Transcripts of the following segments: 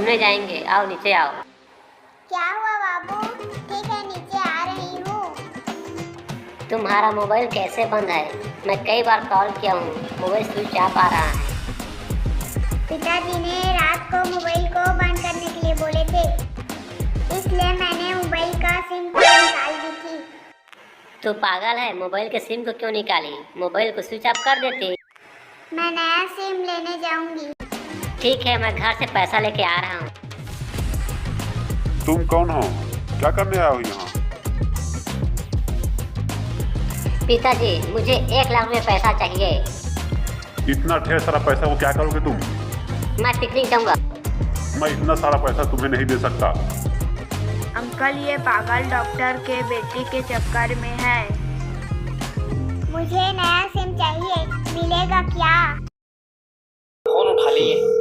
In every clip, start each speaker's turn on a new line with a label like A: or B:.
A: घूमने जाएंगे, आओ नीचे आओ।
B: क्या हुआ बाबू? ठीक है, नीचे आ रही हूँ।
A: तुम्हारा मोबाइल कैसे बंद है? मैं कई बार कॉल किया हूँ, मोबाइल स्विच ऑफ आ रहा है।
B: पिताजी ने रात को मोबाइल को बंद करने के लिए बोले थे, इसलिए मैंने मोबाइल का सिम को निकाल दी थी।
A: तू पागल है, मोबाइल के सिम को क्यों निकाली? मोबाइल को स्विच ऑफ कर देती।
B: मैं नया सिम लेने जाऊंगी।
A: ठीक है, मैं घर से पैसा लेके आ रहा हूँ।
C: तुम कौन हो? क्या करने आए हो यहाँ?
A: पिताजी, मुझे 1 लाख रुपए पैसा चाहिए।
C: इतना ढेर सारा पैसा को क्या करोगे तुम?
A: मैं पिकनिक जाऊंगा।
C: मैं इतना सारा पैसा तुम्हें नहीं दे सकता।
D: अंकल, ये पागल डॉक्टर के बेटी के चक्कर में है।
B: मुझे नया सिम चाहिए, मिलेगा क्या?
E: फोन उठा लिए।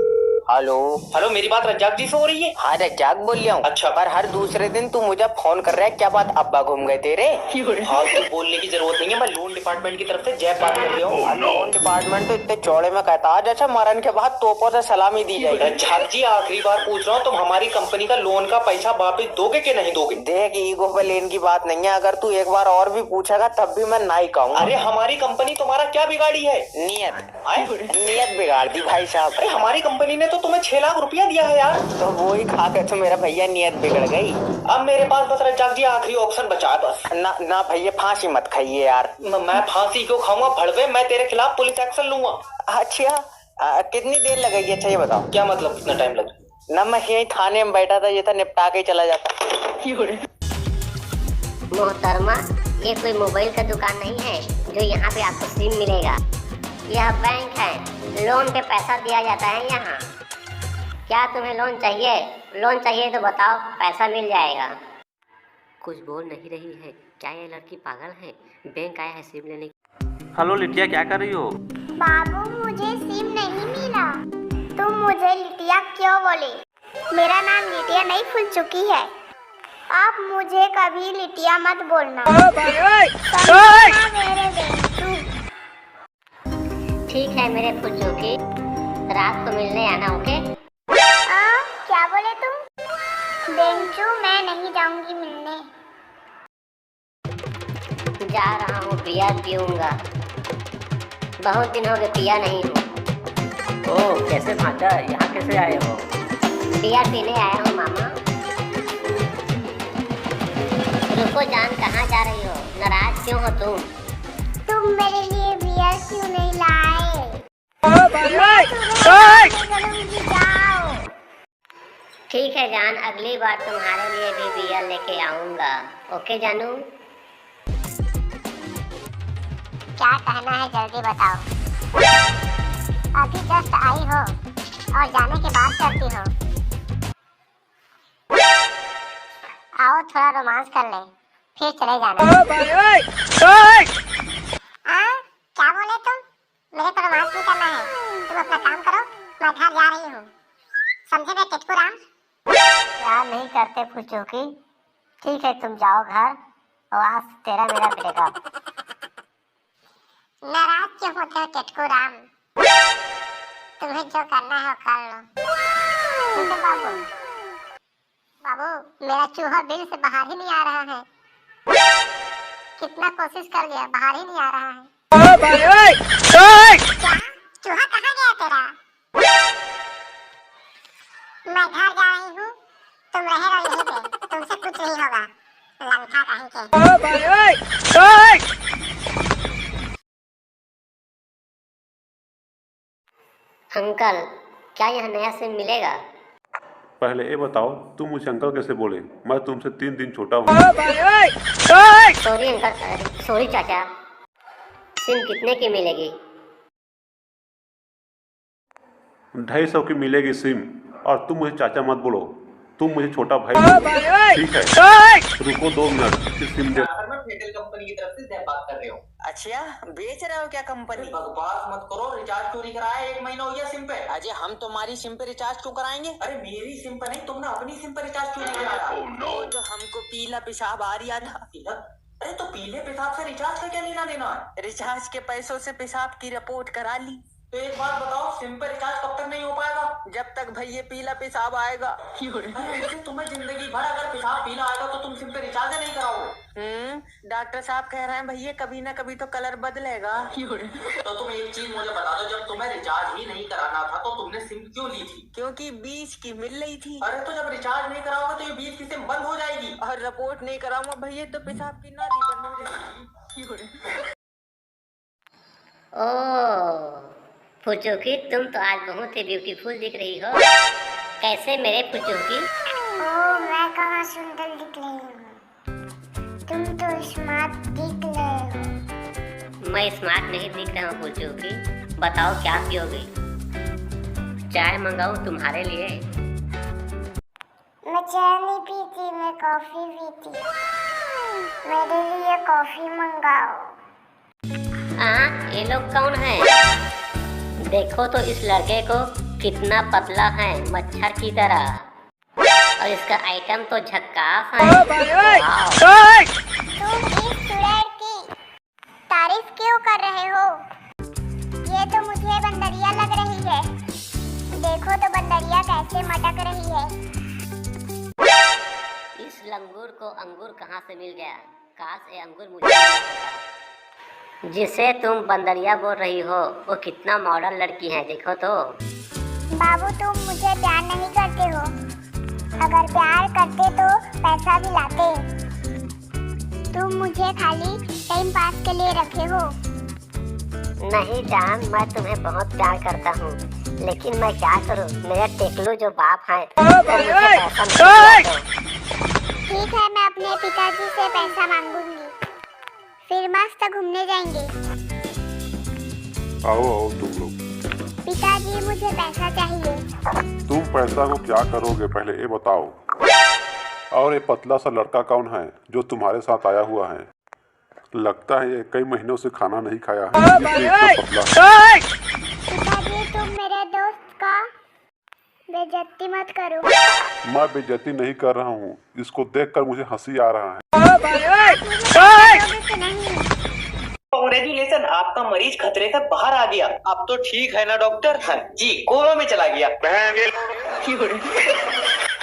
F: हेलो।
E: हेलो, मेरी बात रज्जाक जी से हो रही है?
F: हाँ, रज्जाक बोल रहा हूँ।
E: अच्छा।
F: पर हर दूसरे दिन तू मुझे फोन कर रहा है, क्या बात? अब्बा घूम गए तेरे?
E: फालतू बोलने की जरूरत नहीं है, मैं लोन डिपार्टमेंट की तरफ से जैब बात कर रहा हूँ।
F: लोन डिपार्टमेंट तो इतने चौड़े में कहता है जैसे मरण के बाद तोपों से सलामी दी जाएगी।
E: रज्जाक जी, आखिरी बार पूछ रहा हूँ, तुम हमारी कंपनी का लोन का पैसा वापस दोगे कि नहीं दोगे?
F: देख, ईगो पे लेन की बात नहीं है, अगर तू एक बार और भी पूछेगा तब भी मैं नहीं कहूँगा।
E: अरे हमारी कंपनी तुम्हारा क्या बिगाड़ी है?
F: नीयत बिगाड़ दी भाई साहब।
E: अरे हमारी कंपनी ने तो तुम्हें 6 लाख रुपया दिया है यार।
F: तो वो ही खा के तो मेरा भैया नीयत बिगड़ गई।
E: अब मेरे पास बस रज्जाक जी आखिरी ऑप्शन बचा है बस।
F: ना भैया, फांसी मत खाइए यार।
E: मैं फांसी क्यों खाऊंगा भड़वे? मैं तेरे खिलाफ पुलिस एक्शन लूंगा।
F: अच्छा, कितनी देर लगेगी? अच्छा ये बताओ।
E: क्या मतलब कितना टाइम लगेगा?
F: ना मैं यही थाने में बैठा था, ये था निपटा के चला जाता।
A: मोहतरमा, ये कोई मोबाइल का दुकान नहीं है जो यहाँ पे आपको सिम मिलेगा। यह बैंक है, लोन पे पैसा दिया जाता है यहाँ। क्या तुम्हें लोन चाहिए? लोन चाहिए तो बताओ, पैसा मिल जाएगा। कुछ बोल नहीं रही है, क्या ये लड़की पागल है? बैंक आया है सिम लेने।
G: हेलो लिटिया, क्या कर रही हो?
B: बाबू, मुझे सिम नहीं मिला। तुम मुझे लिटिया क्यों बोले? मेरा नाम लिटिया नहीं, फूल चुकी है। आप मुझे कभी लिटिया मत बोलना। मेरे बेटू।
A: ठीक है मेरे फुल्लुकी, रात को मिलने आना, ओके?
B: क्या बोले तुम? बेंचू, मैं नहीं जाऊंगी मिलने।
A: जा रहा हूँ, बियर पीऊंगा। बहुत दिन हो गए पिया नहीं हूँ।
G: ओह, कैसे भांजा, यहाँ कैसे आए हो?
A: बियर पीने आया हूँ मामा। रुको जान, कहाँ जा रही हो? नाराज क्यों हो तुम?
B: तुम मेरे लिए बियर क्यों नहीं लाए? जाओ।
A: ठीक है जान, अगली बार तुम्हारे लिए भी बियर लेके आऊंगा, ओके जानू?
B: क्या कहना है जल्दी बताओ। अभी जस्ट आई हो और जाने की बात करती हो। आओ थोड़ा रोमांस कर ले, फिर चले जाना। क्या बोले तुम? मेरे को रोमांस नहीं करना है, तुम अपना काम करो, मैं घर जा रही हूँ। समझे बे टिटकू राम?
A: यार नहीं करते फुचुकी। ठीक है, तुम जाओ घर और आज तेरा मेरा मिलेगा।
B: नाराज क्यों होते हो टिटकू राम? तुम्हें जो करना है वो कर लो। ठीक है बाबू। बाबू, मेरा चूहा बिल से बाहर ही नहीं आ रहा है। कितना कोशिश कर गया, बाहर ही नहीं आ रहा है। क्या? चूहा कहाँ गया तेरा? मैं घर जा रही हूँ, तुम रहे रहो यहीं पे, तुमसे कुछ नहीं होगा। लंका कहीं के।
A: अंकल, क्या यह नया सिम मिलेगा?
C: पहले ये बताओ, तुम मुझे अंकल कैसे बोले? मैं तुमसे 3 दिन छोटा हूँ।
A: सॉरी अंकल, सॉरी चाचा। सिम कितने की मिलेगी?
C: 250 की मिलेगी सिम। और तुम मुझे चाचा मत बोलो, तुम मुझे छोटा भाई बोलो। ठीक है, रुको 2 मिनट, सिम दे।
E: मैं फेडरल कंपनी की तरफ से जैब बात कर रही हूँ।
F: अच्छा, बेच रहे हो क्या कंपनी?
E: बकवास मत करो, रिचार्ज चोरी कराया 1 महीना हो गया सिम पे।
F: अजय, हम तुम्हारी सिम पे रिचार्ज क्यों कराएंगे?
E: अरे मेरी सिम पे नहीं, तुमने अपनी सिम पे रिचार्ज चोरी कराया।
F: तो हमको पीला पेशाब आ रहा था।
E: अरे तो पीले पेशाब से रिचार्ज का क्या लेना देना है?
F: रिचार्ज के पैसों से पेशाब की रिपोर्ट करा ली।
E: तो एक बात बताओ, सिम पे रिचार्ज कब तक नहीं हो पाएगा?
F: जब तक भाई ये पीला पेशाब आएगा।
E: अरे इससे तुम्हें जिंदगी भर अगर पेशाब पीला आएगा तो तुम सिम पे रिचार्ज नहीं कराओगे।
F: डॉक्टर साहब कह रहे हैं भैया कभी ना कभी तो कलर बदलेगा।
E: तो तुम एक चीज मुझे बता दो, जब तुम्हें रिचार्ज ही नहीं कराना था तो तुमने सिम क्यों ली थी?
F: क्योंकि 20 की मिल रही थी।
E: अरे तो जब रिचार्ज नहीं कराओगे तो ये 20 की सिम बंद हो जाएगी।
F: और रिपोर्ट नहीं कराऊंगा भैया तो पेशाब की नाली बंद हो जाएगी।
A: ओह फुचुकी, तुम तो आज बहुत ही ब्यूटीफुल दिख रही हो। कैसे मेरे फुचुकी?
B: ओ मैं कहाँ सुंदर दिख रही हूँ, तुम तो स्मार्ट दिख रहे हो।
A: मैं स्मार्ट नहीं दिख रहा हूँ फुचुकी। बताओ क्या पियोगे? चाय मंगाऊँ तुम्हारे लिए?
B: मैं चाय नहीं पीती, मैं कॉफी पीती। मेरे लिए कॉफी मंगाओ।
A: हाँ, ये लोग कौन है? देखो तो इस लड़के को, कितना पतला है, मच्छर की तरह। और इसका आइटम तो झक्कास है। वाह।
B: तुम इस चुड़ैल की तारीफ क्यों कर रहे हो? ये तो मुझे बंदरिया लग रही है। देखो तो बंदरिया कैसे मटक रही है।
A: इस लंगूर को अंगूर कहाँ से मिल गया? काश ये अंगूर मुझे मिला होता। जिसे तुम बंदरिया बोल रही हो वो कितना मॉडर्न लड़की है, देखो तो।
B: बाबू तुम मुझे प्यार नहीं करते हो। अगर प्यार करते तो पैसा भी लाते। तुम मुझे खाली टाइम पास के लिए रखे हो।
A: नहीं जान, मैं तुम्हें बहुत प्यार करता हूँ, लेकिन मैं क्या करूँ, मेरा टेकलू जो बाप है वो मुझे पैसा नहीं देता।
B: ठीक है, मैं अपने पिताजी से पैसा मांगूंगी, फिर मस्त घूमने जाएंगे।
C: आओ आओ तुम लोग।
B: पिताजी मुझे पैसा चाहिए।
C: तुम पैसा को क्या करोगे पहले ये बताओ। और ये पतला सा लड़का कौन है जो तुम्हारे साथ आया हुआ है? लगता है ये कई महीनों से खाना नहीं खाया है, इसलिए इतना पतला है।
B: पिताजी तुम मेरे दोस्त का बेइज्जती मत करो।
C: मैं बेइज्जती नहीं कर रहा हूँ, इसको देखकर मुझे हंसी आ रहा है।
E: कांग्रेचुलेशन, आपका मरीज खतरे से बाहर आ गया।
F: अब तो ठीक है ना डॉक्टर?
E: हाँ जी, कोमा में चला गया।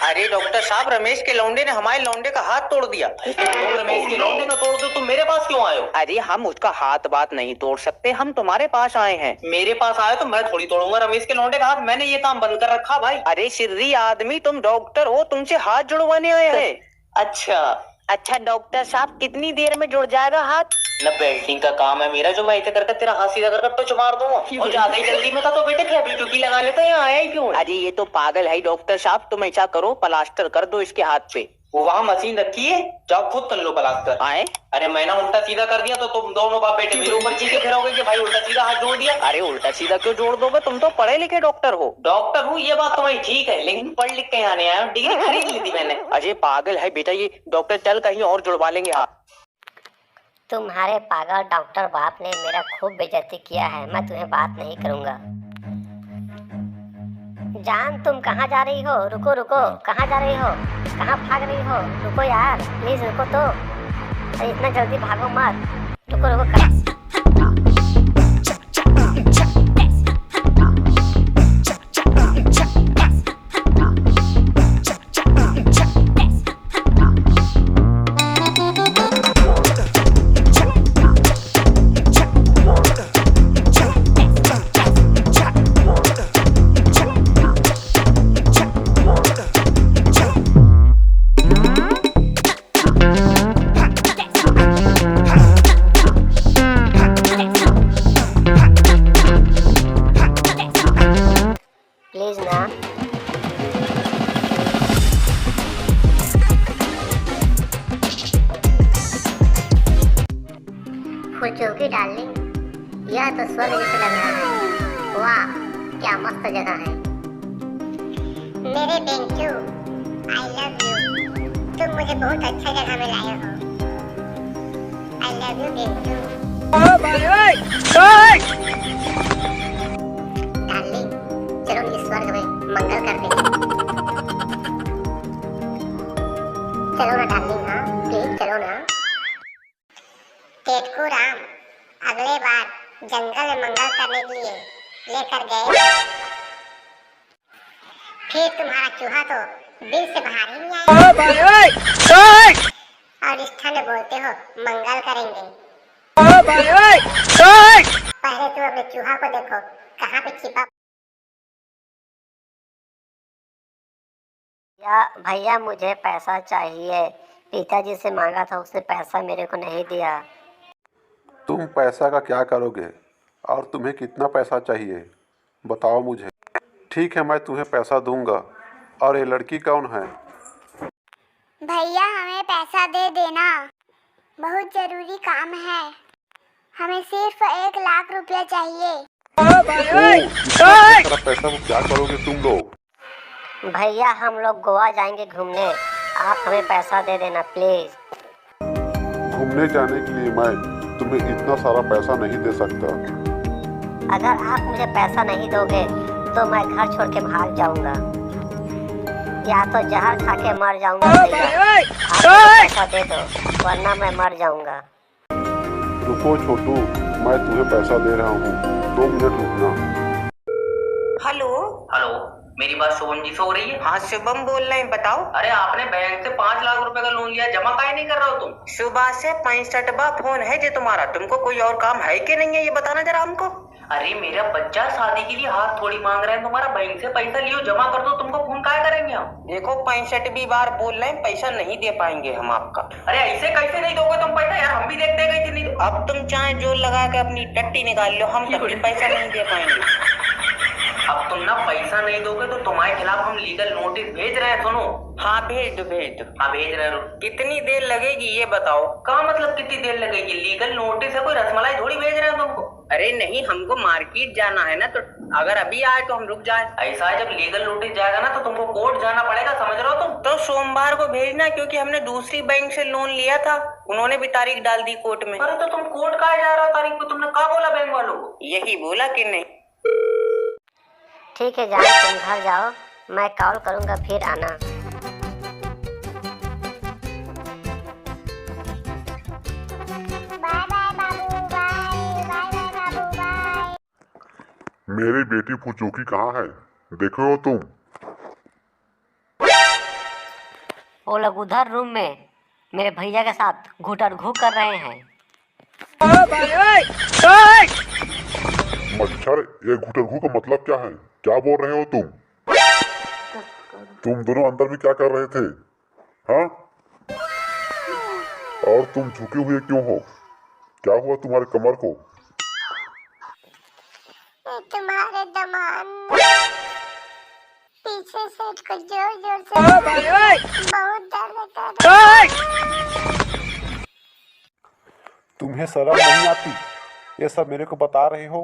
F: अरे डॉक्टर साहब, रमेश के लौंडे ने हमारे लौंडे का हाथ तोड़ दिया।
E: तो रमेश के लौंडे ना तोड़ दो, तुम मेरे पास क्यों आए हो?
F: अरे हम उसका हाथ बात नहीं तोड़ सकते, हम तुम्हारे पास आए हैं।
E: मेरे पास आए तो मैं थोड़ी तोड़ूंगा रमेश के लौंडे का हाथ। मैंने ये काम बंद कर रखा भाई।
F: अरे सिर्री आदमी, तुम डॉक्टर हो, तुमसे हाथ जुड़वाने आए हैं। अच्छा डॉक्टर साहब, कितनी देर में जुड़ जाएगा हाथ?
E: न बेल्टिंग का काम है मेरा, जो मैं इसे करके तेरा हाथ सीधा करके तो मार दूंगा। और ज्यादा ही जल्दी में था तो बेटे क्या ब्यूटी लगा लेता है, यहाँ आया ही क्यों?
F: अरे ये तो पागल है डॉक्टर साहब, तुम ऐसा करो प्लास्टर कर दो इसके हाथ पे।
E: वो वहाँ मशीन रखी है, जाओ खुद कर लो प्लास्टर।
F: आए?
E: अरे मैंने उल्टा सीधा कर दिया तो तुम दोनों बाप बेटे मेरे ऊपर चीखे फिरोगे कि भाई उल्टा सीधा हाथ जोड़ दिया।
F: अरे उल्टा सीधा क्यों जोड़ दोगे, तुम तो पढ़े लिखे डॉक्टर हो।
E: डॉक्टर हूँ ये बात तुम्हारी ठीक है, लेकिन पढ़ लिख के यहाँ नहीं आया, डिग्री खरीद ली थी मैंने।
F: अरे पागल है बेटा ये डॉक्टर, चल कहीं और जुड़वा लेंगे हाथ।
A: तुम्हारे पागल डॉक्टर बाप ने मेरा खूब बेइज्जती किया है, मैं तुम्हें बात नहीं करूँगा। जान तुम कहाँ जा रही हो? रुको रुको, कहाँ जा रही हो? कहाँ भाग रही हो? रुको यार, प्लीज रुको तो। अरे इतना जल्दी भागो मत, रुको रुको। प्लीज ना। फुचुकी डार्लिंग, यह तो स्वर्ग जैसे लग रहा है। वाह क्या मस्त जगह है।
B: मेरे बेंचू, आई लव यू। तुम मुझे बहुत अच्छा जगह में लाए हो। I love you Benchu.
A: Darling चलो इस स्वर्ग में मंगल करते हैं। चलो ना डार्लिंग, हाँ प्लीज चलो ना।
B: टेटकू राम, अगले बार जंगल में मंगल करने के लिए लेकर गए। फिर तुम्हारा चूहा तो बिल से बाहर ही नहीं आया। और इस ठंड बोलते हो मंगल करेंगे। पहले तुम अपने चूहा को देखो कहाँ पे छिपा।
A: भैया मुझे पैसा चाहिए। पिताजी से मांगा था, उसने पैसा मेरे को नहीं दिया।
C: तुम पैसा का क्या करोगे और तुम्हें कितना पैसा चाहिए बताओ मुझे। ठीक है, मैं तुम्हें पैसा दूंगा। और ये लड़की कौन है?
B: भैया हमें पैसा दे देना, बहुत जरूरी काम है। हमें सिर्फ 1 लाख रुपया चाहिए।
C: इतना सारा पैसा को क्या करोगे तुम लोग?
A: भैया हम लोग गोवा जाएंगे घूमने, आप हमें पैसा दे देना प्लीज।
C: घूमने जाने के लिए मैं तुम्हें इतना सारा पैसा नहीं दे सकता।
A: अगर आप मुझे पैसा नहीं दोगे तो मैं घर छोड़ के भाग जाऊंगा, या तो जहर खा के मर जाऊंगा। भैया आप मुझे पैसा दे दो वरना मैं मर जाऊंगा।
C: रुको छोटू, मैं तुम्हें पैसा दे रहा हूँ, 2 मिनट रुकना।
F: हेलो
E: हेलो, मेरी बात शुभम जी से हो रही है?
F: हाँ शुभम बोल रहे हैं, बताओ।
E: अरे आपने बैंक से 5 लाख रुपए का लोन लिया, जमा काहे नहीं कर रहे हो तुम?
F: सुबह से 65वां फोन है जो तुम्हारा, तुमको कोई और काम है कि नहीं है ये बताना जरा हमको।
E: अरे मेरा बच्चा शादी के लिए हाथ थोड़ी मांग रहा है तुम्हारा, बैंक से पैसा लियो जमा कर दो, तुमको फोन काहे करेंगे हम?
F: देखो 65वीं बार बोल रहे हैं, पैसा नहीं दे पाएंगे हम आपका।
E: अरे ऐसे कैसे नहीं दोगे तुम पैसा यार, हम भी देख देंगे कि नहीं।
F: अब तुम चाहे जोर लगा के अपनी टट्टी निकाल लो, हम कभी पैसा नहीं दे पाएंगे।
E: अब तुम ना पैसा नहीं दोगे तो तुम्हारे खिलाफ हम लीगल नोटिस भेज रहे हैं। सुनो।
F: हाँ भेज दो भेज दो।
E: हाँ भेज रहे हो।
F: कितनी देर लगेगी ये बताओ?
E: क्या मतलब कितनी देर लगेगी? लीगल नोटिस है, कोई रसमलाई थोड़ी भेज रहे हैं तुमको।
F: अरे नहीं, हमको मार्केट जाना है ना, तो अगर अभी आए तो हम रुक जाए।
E: ऐसा है, जब लीगल नोटिस जाएगा ना तो तुमको कोर्ट जाना पड़ेगा, समझ रहे हो तुम?
F: तो सोमवार को भेजना, क्योंकि हमने दूसरी बैंक से लोन लिया था, उन्होंने भी तारीख डाल दी कोर्ट में।
E: अरे तो तुम कोर्ट कहाँ जा रहा तारीख को? तुमने क्या बोला बैंक वालों को?
F: यही बोला कि नहीं।
A: ठीक है जान, तुम घर जाओ, मैं कॉल करूंगा फिर आना।
B: बाय बाय बाबू, बाय बाय बाय बाबू, बाय।
C: मेरी बेटी फुचूकी कहाँ है? देखो हो तुम?
A: वो लोग उधर रूम में मेरे भैया के साथ घूटरघू कर रहे हैं।
C: मच्छर, ये घुटरघू का मतलब क्या है? क्या बोल रहे हो तुम? तुम दोनों अंदर में क्या कर रहे थे? हाँ? और तुम झुके हुए क्यों हो? क्या हुआ तुम्हारे कमर को?
B: तुम्हारे दामाद पीछे से कुछ जोर जोर से बहुत दर्द कर रहा है।
C: तुम्हें शर्म नहीं आती? ये सब मेरे को बता रहे हो?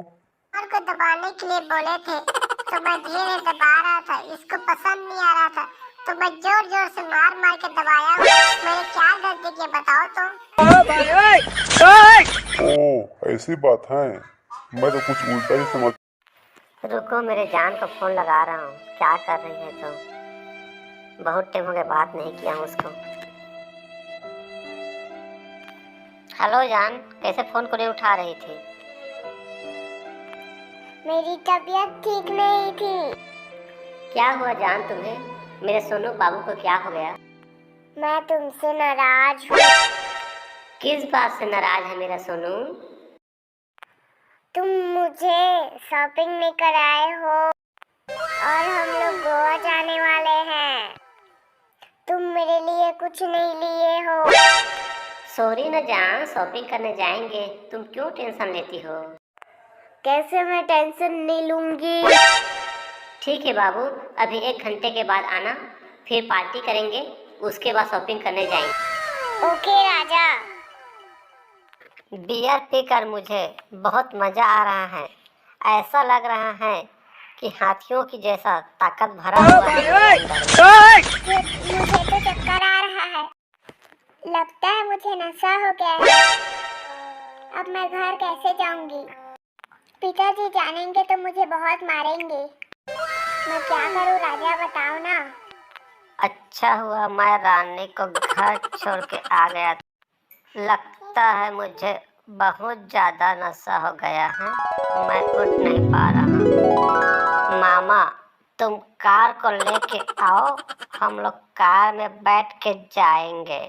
B: कमर को दबाने के लिए बोले थे तो मैं धीरे दबा रहा था, इसको पसंद नहीं आ रहा था तो मैं जोर जोर से मार मार के दबाया। मैंने क्या गलती की बताओ तुम?
C: ओह ऐसी बात है, मैं तो कुछ उल्टा ही समझ।
A: रुको, मेरे जान को फोन लगा रहा हूँ। क्या कर रही है तुम? बहुत टाइम हो गया बात नहीं किया हूँ उसको। हेलो जान, कैसे फोन को नहीं उठा रही थी?
B: मेरी तबीयत ठीक नहीं थी।
A: क्या हुआ जान तुम्हें? मेरे सोनू बाबू को क्या हो गया?
B: मैं तुमसे नाराज हूँ।
A: किस बात से नाराज है मेरा सोनू?
B: तुम मुझे शॉपिंग नहीं कराए हो और हम लोग गोवा जाने वाले हैं। तुम मेरे लिए कुछ नहीं लिए हो।
A: सॉरी न जान, शॉपिंग करने जाएंगे, तुम क्यों टेंशन लेती हो?
B: कैसे मैं टेंशन नहीं लूंगी?
A: ठीक है बाबू, अभी 1 घंटे के बाद आना, फिर पार्टी करेंगे, उसके बाद शॉपिंग करने जाएंगे।
B: ओके राजा।
A: बियर पीकर मुझे बहुत मजा आ रहा है। ऐसा लग रहा है कि हाथियों की जैसा ताकत भरा हुआ है।
B: मुझे तो चक्कर आ रहा है, लगता है मुझे नशा हो गया है। अब मैं घर कैसे जाऊंगी? पिताजी जानेंगे तो मुझे बहुत मारेंगे। मैं क्या करूं राजा, बताओ ना।
A: अच्छा हुआ मैं रानी को घर छोड़ के आ गया। लगता है मुझे बहुत ज्यादा नशा हो गया है, मैं उठ नहीं पा रहा। मामा, तुम कार को लेके आओ, हम लोग कार में बैठ के जाएंगे।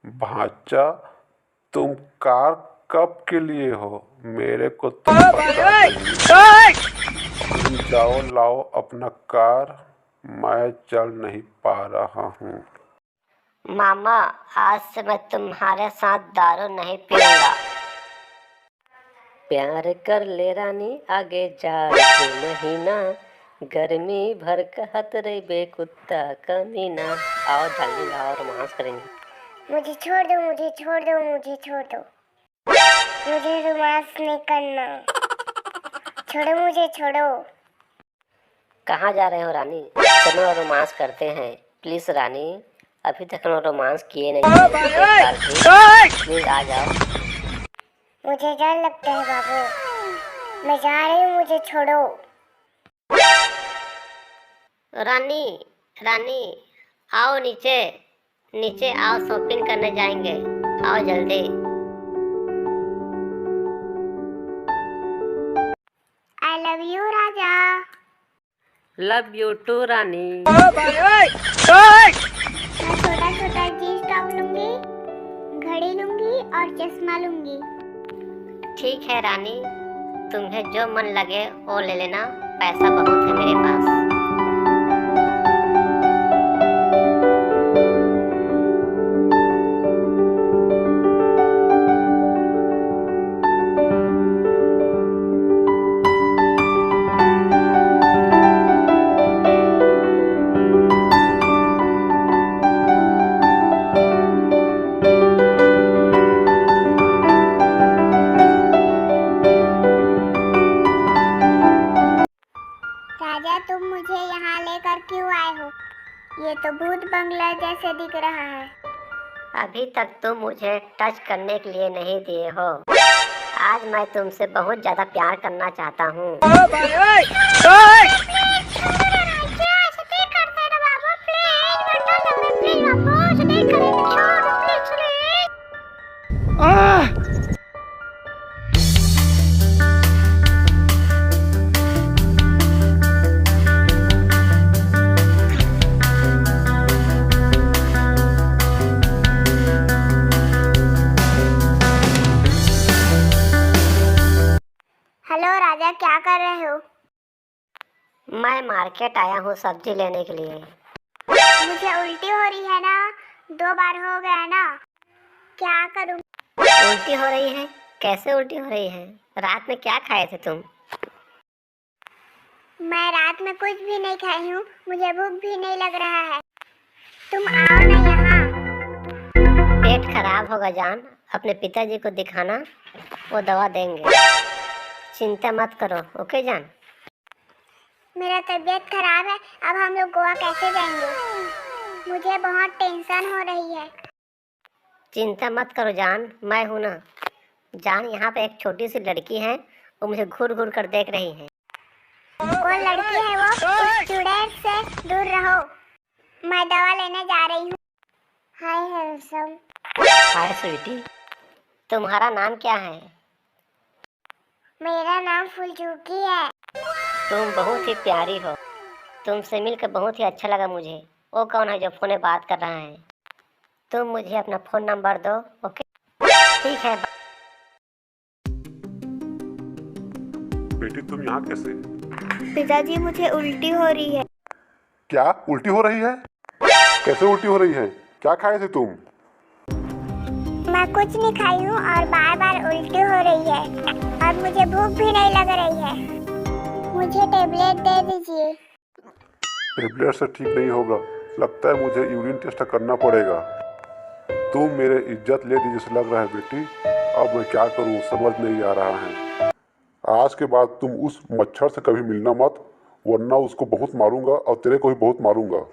C: भांजा, तुम कार कब के लिए हो? मेरे को तो पता नहीं। तुम जाओ लाओ अपना कार, मैं चल नहीं पा रहा हूँ।
A: मामा, आज से मैं तुम्हारे साथ दारू नहीं पीऊंगा।
G: प्यार कर ले रानी, आगे जा के महीना, गर्मी भर कहत रे बेकुत्ता कमीना। आओ जल्दी लाओ, रोमांस करेंगे।
B: मुझे छोड़ दो, मुझे छोड़ दो, मुझे छोड़ दो। मुझे रोमांस नहीं करना। छोड़ो मुझे, छोड़ो।
G: कहाँ जा रहे हो रानी? चलो रोमांस करते हैं। प्लीज रानी, अभी तक हम रोमांस किए नहीं हैं। प्लीज आ जाओ।
B: मुझे डर लगता है बाबू, मैं जा रही हूँ, मुझे छोड़ो।
A: रानी, रानी, आओ नीचे, नीचे आओ, शॉपिंग करने जाएंगे। आओ जल्दी।
B: आई लव यू राजा।
G: लव यू टू रानी।
B: मैं छोटा छोटा जीन्स टॉप लूंगी, घड़ी लूंगी और चश्मा लूंगी।
A: ठीक है रानी, तुम्हें जो मन लगे वो ले लेना, पैसा बहुत है मेरे पास।
B: राजा, तुम मुझे यहाँ लेकर क्यों आए हो? ये तो भूत बंगला जैसे दिख रहा है।
A: अभी तक तुम मुझे टच करने के लिए नहीं दिए हो। आज मैं तुमसे बहुत ज्यादा प्यार करना चाहता हूँ।
B: हेलो राजा, क्या कर रहे हो?
A: मैं मार्केट आया हूँ सब्जी लेने के लिए।
B: मुझे उल्टी हो रही है ना, 2 बार हो गया ना, क्या करूं?
A: उल्टी हो रही है? कैसे उल्टी हो रही है? रात में क्या खाए थे तुम?
B: मैं रात में कुछ भी नहीं खाई हूँ, मुझे भूख भी नहीं लग रहा है। तुम आओ ना यहाँ।
A: पेट खराब होगा जान, अपने पिताजी को दिखाना, वो दवा देंगे। चिंता मत करो, ओके जान।
B: मेरा तबीयत खराब है, अब हम लोग गोवा कैसे जाएंगे? मुझे बहुत टेंशन हो रही है।
A: चिंता मत करो जान, मैं हूँ ना। जान, यहाँ पे एक छोटी सी लड़की है, वो मुझे घूर घूर कर देख रही है।
B: कौन लड़की है वो? उस चुड़ैल से दूर रहो। मैं दवा लेने जा रही हूँ। हाय हैंडसम।
A: हाय स्वीटी, तुम्हारा नाम क्या है?
B: मेरा नाम फुलझुकी है।
A: तुम बहुत ही प्यारी हो, तुमसे मिलकर बहुत ही अच्छा लगा मुझे। वो कौन है जो फोन में बात कर रहा है? तुम मुझे अपना फ़ोन नंबर दो, ओके? ठीक है।
C: बेटी, तुम यहाँ कैसे?
D: पिताजी, मुझे उल्टी हो रही है।
C: क्या उल्टी हो रही है? कैसे उल्टी हो रही है? क्या खाए थे तुम?
B: मैं कुछ नहीं खाई हूँ और बार बार उल्टी हो रही है और मुझे भूख भी नहीं लग रही है। मुझे टेबलेट दे दीजिए।
C: टेबलेट से ठीक नहीं होगा, लगता है मुझे यूरिन टेस्ट करना पड़ेगा। तुम मेरे इज्जत ले दी जैसे लग रहा है बेटी। अब मैं क्या करूँ समझ नहीं आ रहा है। आज के बाद तुम उस मच्छर से कभी मिलना मत, वरना उसको बहुत मारूंगा और तेरे को भी बहुत मारूंगा।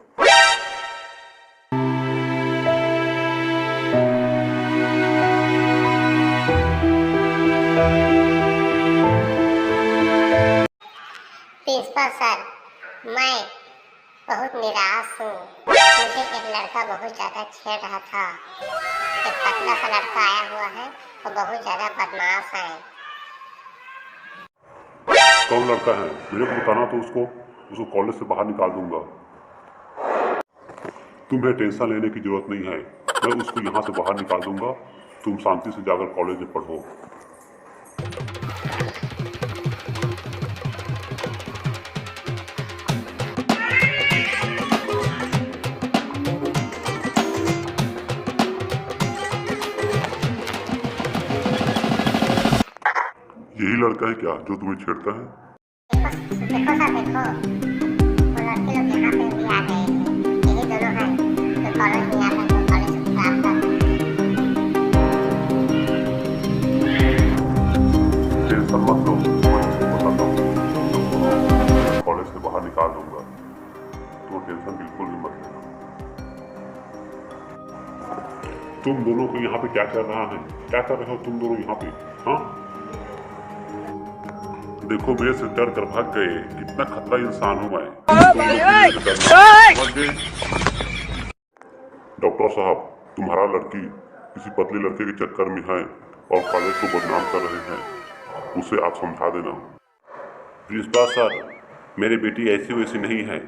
B: प्रिंसिपल सर, मैं बहुत निराश हूँ। मुझे एक लड़का बहुत ज्यादा छेड़ रहा था। एक पतला सा लड़का आया हुआ है, वो बहुत ज्यादा बदमाश है।
C: कौन लड़का है? मेरे को बताना तो उसको कॉलेज से बाहर निकाल दूंगा। तुम्हें टेंशन लेने की जरूरत नहीं है, मैं उसको यहाँ से बाहर निकाल दूंगा। तुम शांति से जाकर कॉलेज में पढ़ो। यही लड़का है क्या जो तुम्हें छेड़ता है?
B: देखो सर, देखो वो लड़के लोग यहाँ पे भी आ गए हैं। यही दोनों हैं जो कॉलेज में आता है, जो कॉलेज से खराब करता है।
C: टेंशन मत लो, मैं उसको बताता हूँ। कॉलेज से बाहर निकाल दूंगा, तो टेंशन बिल्कुल भी मत लेना। तुम दोनों को यहाँ पे क्या कर रहा है? क्या कर रहे हो तुम दोनों यहाँ पे? हाँ, देखो मेरे से डर कर भाग गए। कितना खतरा इंसान हूँ मैं। डॉक्टर साहब, तुम्हारा लड़की किसी पतले लड़के के चक्कर में है और कॉलेज को बदनाम कर रहे हैं, उसे आप समझा देना। प्रिंसिपल सर, मेरी बेटी ऐसी वैसी नहीं है,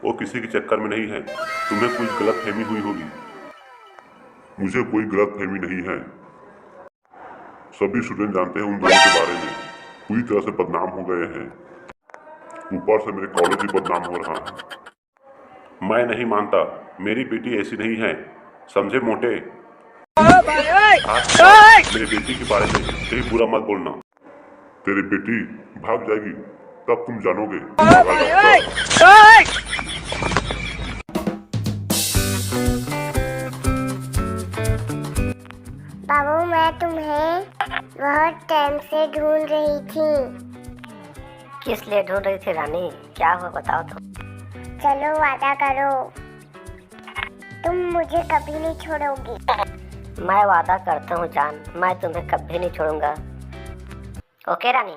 C: वो किसी के चक्कर में नहीं है। तुम्हें कुछ गलतफहमी हुई होगी। मुझे कोई गलतफहमी नहीं है। सभी स्टूडेंट जानते हैं उन दोनों के बारे में। पूरी तरह से बदनाम हो गए हैं। ऊपर से मेरे कॉलेज भी बदनाम हो रहा है। मैं नहीं मानता, मेरी बेटी ऐसी नहीं है, समझे मोटे? मेरी बेटी के बारे में कहीं बुरा मत बोलना। तेरी बेटी भाग जाएगी तब तुम जानोगे।
B: बाबू, मैं तुम्हें बहुत टाइम से ढूंढ रही थी।
A: किस लिए ढूंढ रही थी रानी? क्या हुआ बताओ तो।
B: चलो वादा करो, तुम मुझे कभी नहीं छोड़ोगी।
A: मैं वादा करता हूँ जान, मैं तुम्हें कभी नहीं छोड़ूंगा। ओके रानी?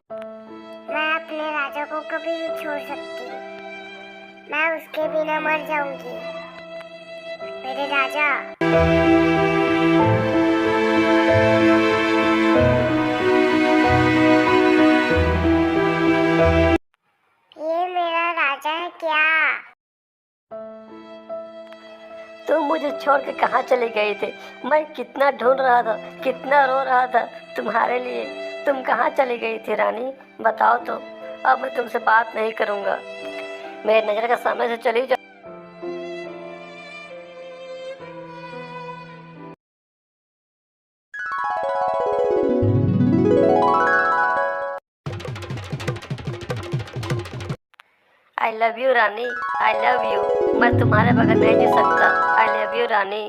B: मैं अपने राजा को कभी नहीं छोड़ सकती। मैं उसके बिना मर जाऊंगी। मेरे राजा। ये मेरा राजा है क्या?
A: तुम मुझे छोड़ के कहाँ चले गए थे? मैं कितना ढूंढ रहा था, कितना रो रहा था तुम्हारे लिए। तुम कहाँ चली गई थी रानी? बताओ तो। अब मैं तुमसे बात नहीं करूँगा। मेरे नज़र के सामने से चली जाओ। आई love you Rani, I love you. मैं तुम्हारे बगैर नहीं जी सकता। आई लव यू रानी।